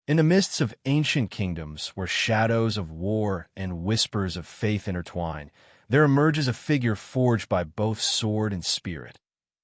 In the midst of ancient kingdoms where shadows of war and whispers of faith intertwine, there emerges a figure forged by both sword and spirit,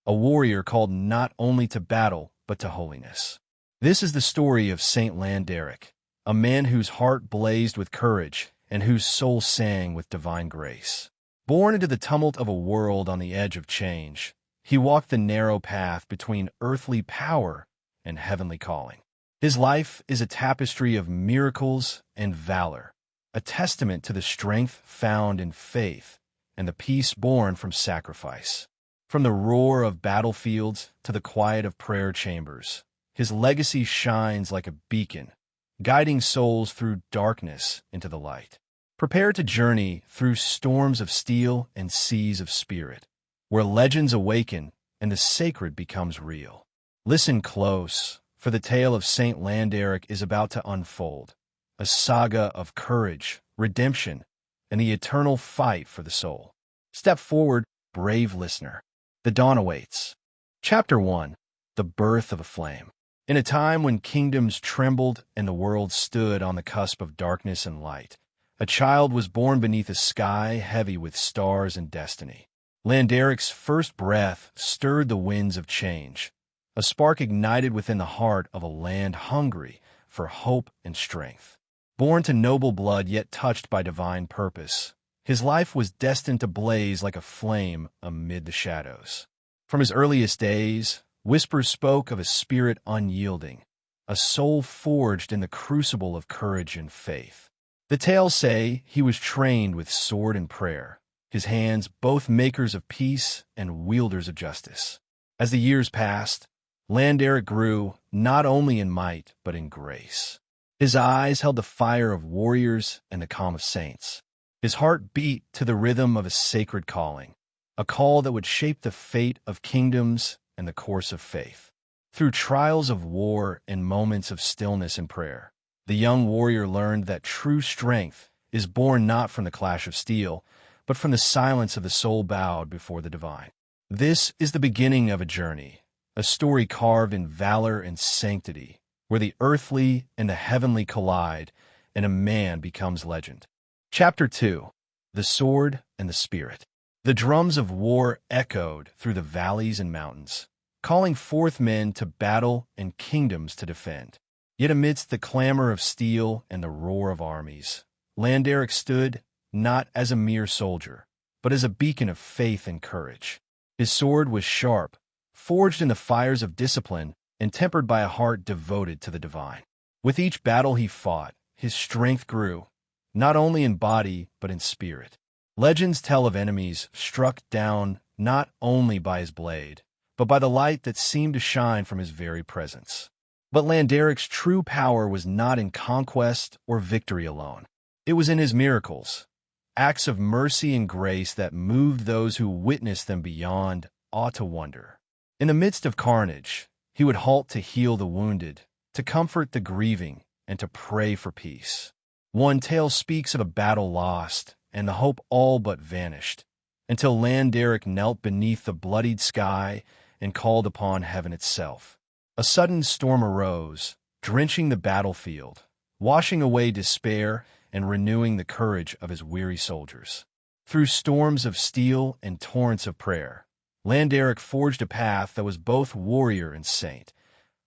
a warrior called not only to battle but to holiness. This is the story of Saint Landeric, a man whose heart blazed with courage and whose soul sang with divine grace. Born into the tumult of a world on the edge of change, he walked the narrow path between earthly power and heavenly calling. His life is a tapestry of miracles and valor, a testament to the strength found in faith and the peace born from sacrifice. From the roar of battlefields to the quiet of prayer chambers, his legacy shines like a beacon, guiding souls through darkness into the light. Prepare to journey through storms of steel and seas of spirit, where legends awaken and the sacred becomes real. Listen close, for the tale of Saint Landeric is about to unfold, a saga of courage, redemption, and the eternal fight for the soul. Step forward, brave listener. The dawn awaits. Chapter 1. The Birth of a Flame. In a time when kingdoms trembled and the world stood on the cusp of darkness and light, a child was born beneath a sky heavy with stars and destiny. Landeric's first breath stirred the winds of change. A spark ignited within the heart of a land hungry for hope and strength. Born to noble blood yet touched by divine purpose, his life was destined to blaze like a flame amid the shadows. From his earliest days, whispers spoke of a spirit unyielding, a soul forged in the crucible of courage and faith. The tales say he was trained with sword and prayer, his hands both makers of peace and wielders of justice. As the years passed, Landeric grew not only in might but in grace. His eyes held the fire of warriors and the calm of saints. His heart beat to the rhythm of a sacred calling, a call that would shape the fate of kingdoms and the course of faith. Through trials of war and moments of stillness and prayer, the young warrior learned that true strength is born not from the clash of steel, but from the silence of the soul bowed before the divine. This is the beginning of a journey, a story carved in valor and sanctity, where the earthly and the heavenly collide, and a man becomes legend. Chapter 2. The Sword and the Spirit. The drums of war echoed through the valleys and mountains, calling forth men to battle and kingdoms to defend. Yet amidst the clamor of steel and the roar of armies, Landeric stood not as a mere soldier, but as a beacon of faith and courage. His sword was sharp, forged in the fires of discipline, and tempered by a heart devoted to the divine. With each battle he fought, his strength grew, not only in body but in spirit. Legends tell of enemies struck down not only by his blade, but by the light that seemed to shine from his very presence. But Landeric's true power was not in conquest or victory alone. It was in his miracles, acts of mercy and grace that moved those who witnessed them beyond awe to wonder. In the midst of carnage, he would halt to heal the wounded, to comfort the grieving, and to pray for peace. One tale speaks of a battle lost and the hope all but vanished, until Landeric knelt beneath the bloodied sky and called upon heaven itself. A sudden storm arose, drenching the battlefield, washing away despair and renewing the courage of his weary soldiers. Through storms of steel and torrents of prayer, Landeric forged a path that was both warrior and saint,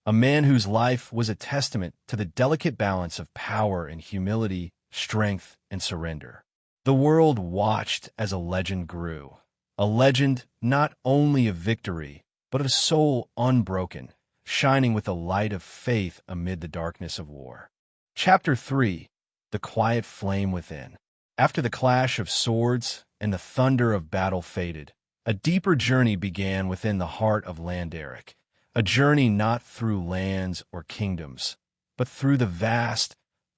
a man whose life was a testament to the delicate balance of power and humility, strength and surrender. The world watched as a legend grew, a legend not only of victory, but of a soul unbroken, shining with the light of faith amid the darkness of war. Chapter 3. The Quiet Flame Within. After the clash of swords and the thunder of battle faded, a deeper journey began within the heart of Landeric, a journey not through lands or kingdoms, but through the vast,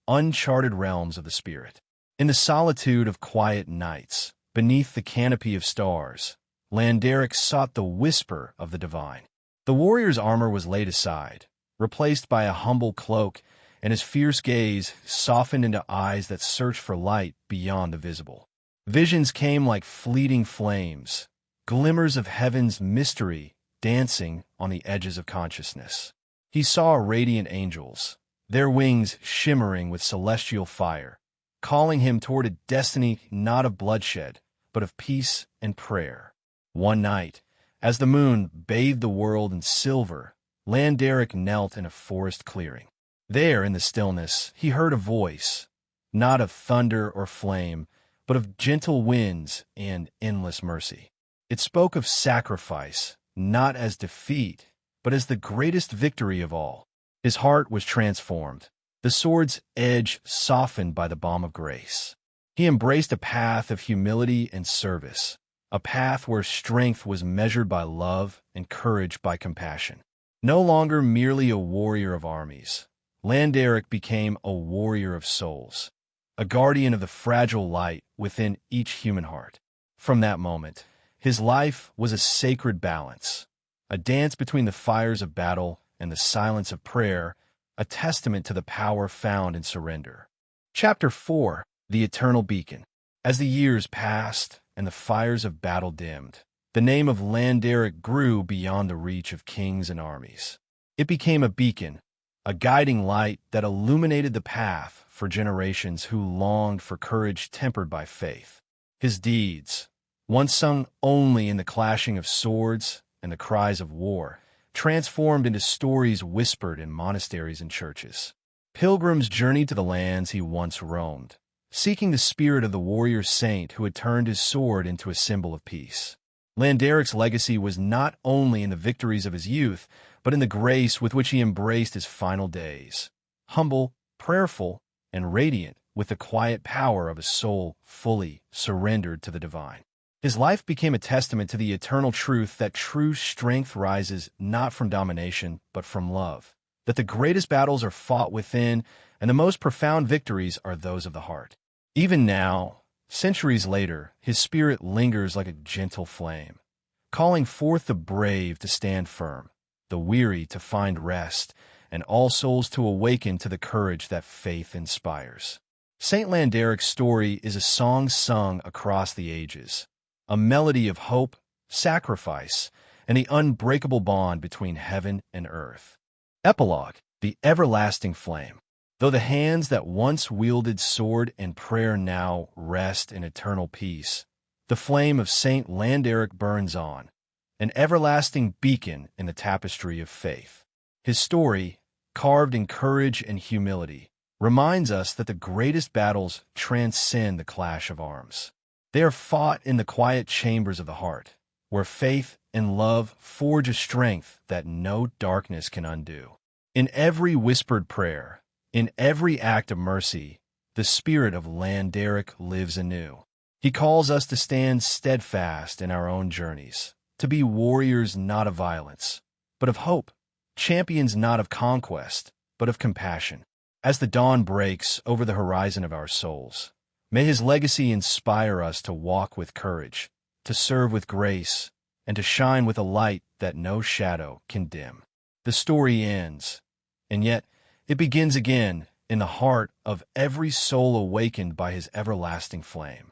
uncharted realms of the spirit. In the solitude of quiet nights, beneath the canopy of stars, Landeric sought the whisper of the divine. The warrior's armor was laid aside, replaced by a humble cloak, and his fierce gaze softened into eyes that searched for light beyond the visible. Visions came like fleeting flames, glimmers of heaven's mystery dancing on the edges of consciousness. He saw radiant angels, their wings shimmering with celestial fire, calling him toward a destiny not of bloodshed, but of peace and prayer. One night, as the moon bathed the world in silver, Landeric knelt in a forest clearing. There, in the stillness, he heard a voice, not of thunder or flame, but of gentle winds and endless mercy. It spoke of sacrifice, not as defeat, but as the greatest victory of all. His heart was transformed, the sword's edge softened by the balm of grace. He embraced a path of humility and service, a path where strength was measured by love and courage by compassion. No longer merely a warrior of armies, Landeric became a warrior of souls, a guardian of the fragile light within each human heart. From that moment, his life was a sacred balance, a dance between the fires of battle and the silence of prayer, a testament to the power found in surrender. Chapter 4: The Eternal Beacon. As the years passed and the fires of battle dimmed, the name of Landeric grew beyond the reach of kings and armies. It became a beacon, a guiding light that illuminated the path for generations who longed for courage tempered by faith. His deeds, once sung only in the clashing of swords and the cries of war, transformed into stories whispered in monasteries and churches. Pilgrims journeyed to the lands he once roamed, seeking the spirit of the warrior saint who had turned his sword into a symbol of peace. Landeric's legacy was not only in the victories of his youth, but in the grace with which he embraced his final days. Humble, prayerful, and radiant with the quiet power of a soul fully surrendered to the divine. His life became a testament to the eternal truth that true strength rises not from domination, but from love, that the greatest battles are fought within, and the most profound victories are those of the heart. Even now, centuries later, his spirit lingers like a gentle flame, calling forth the brave to stand firm, the weary to find rest, and all souls to awaken to the courage that faith inspires. Saint Landeric's story is a song sung across the ages, a melody of hope, sacrifice, and the unbreakable bond between heaven and earth. Epilogue: The Everlasting Flame. Though the hands that once wielded sword and prayer now rest in eternal peace, the flame of Saint Landeric burns on, an everlasting beacon in the tapestry of faith. His story, carved in courage and humility, reminds us that the greatest battles transcend the clash of arms. They are fought in the quiet chambers of the heart, where faith and love forge a strength that no darkness can undo. In every whispered prayer, in every act of mercy, the spirit of Landeric lives anew. He calls us to stand steadfast in our own journeys, to be warriors not of violence, but of hope, champions not of conquest, but of compassion. As the dawn breaks over the horizon of our souls, may his legacy inspire us to walk with courage, to serve with grace, and to shine with a light that no shadow can dim. The story ends, and yet it begins again in the heart of every soul awakened by his everlasting flame.